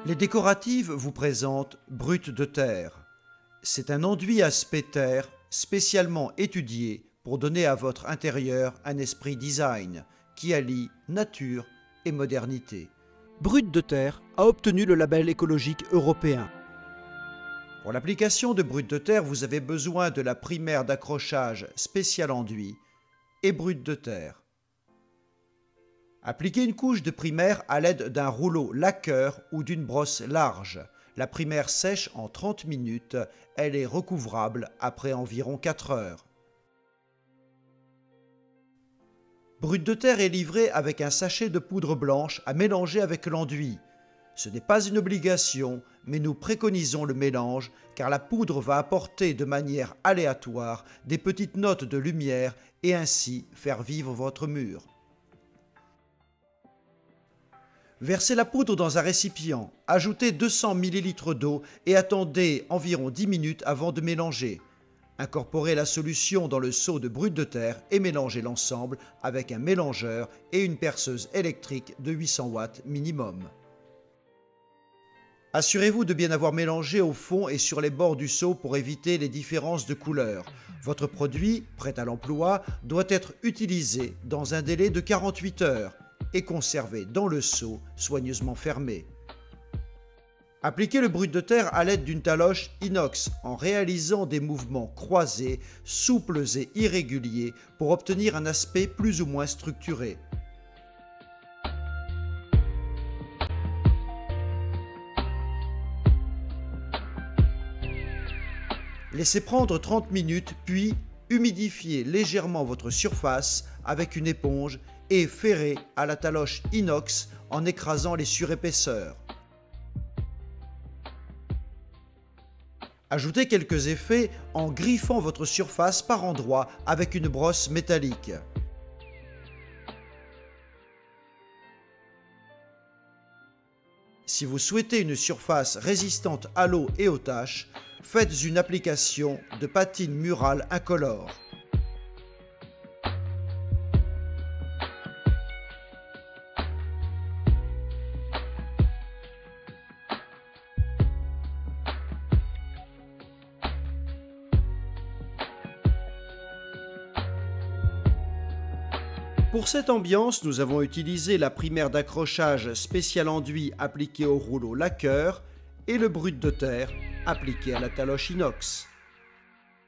Les décoratives vous présentent Brut de Terre. C'est un enduit aspect terre spécialement étudié pour donner à votre intérieur un esprit design qui allie nature et modernité. Brut de Terre a obtenu le label écologique européen. Pour l'application de Brut de Terre, vous avez besoin de la primaire d'accrochage spécial enduit et Brut de Terre. Appliquez une couche de primaire à l'aide d'un rouleau laqueur ou d'une brosse large. La primaire sèche en 30 minutes, elle est recouvrable après environ 4 heures. Brut de Terre est livré avec un sachet de poudre blanche à mélanger avec l'enduit. Ce n'est pas une obligation, mais nous préconisons le mélange car la poudre va apporter de manière aléatoire des petites notes de lumière et ainsi faire vivre votre mur. Versez la poudre dans un récipient, ajoutez 200 ml d'eau et attendez environ 10 minutes avant de mélanger. Incorporez la solution dans le seau de Brut de Terre et mélangez l'ensemble avec un mélangeur et une perceuse électrique de 800 watts minimum. Assurez-vous de bien avoir mélangé au fond et sur les bords du seau pour éviter les différences de couleur. Votre produit, prêt à l'emploi, doit être utilisé dans un délai de 48 heures et conservé dans le seau soigneusement fermé. Appliquez le Brut de Terre à l'aide d'une taloche inox en réalisant des mouvements croisés, souples et irréguliers pour obtenir un aspect plus ou moins structuré. Laissez prendre 30 minutes puis humidifiez légèrement votre surface avec une éponge et ferrez à la taloche inox en écrasant les surépaisseurs. Ajoutez quelques effets en griffant votre surface par endroits avec une brosse métallique. Si vous souhaitez une surface résistante à l'eau et aux taches, faites une application de patine murale incolore. Pour cette ambiance, nous avons utilisé la primaire d'accrochage spécial enduit appliquée au rouleau laqueur et le Brut de Terre appliqué à la taloche inox.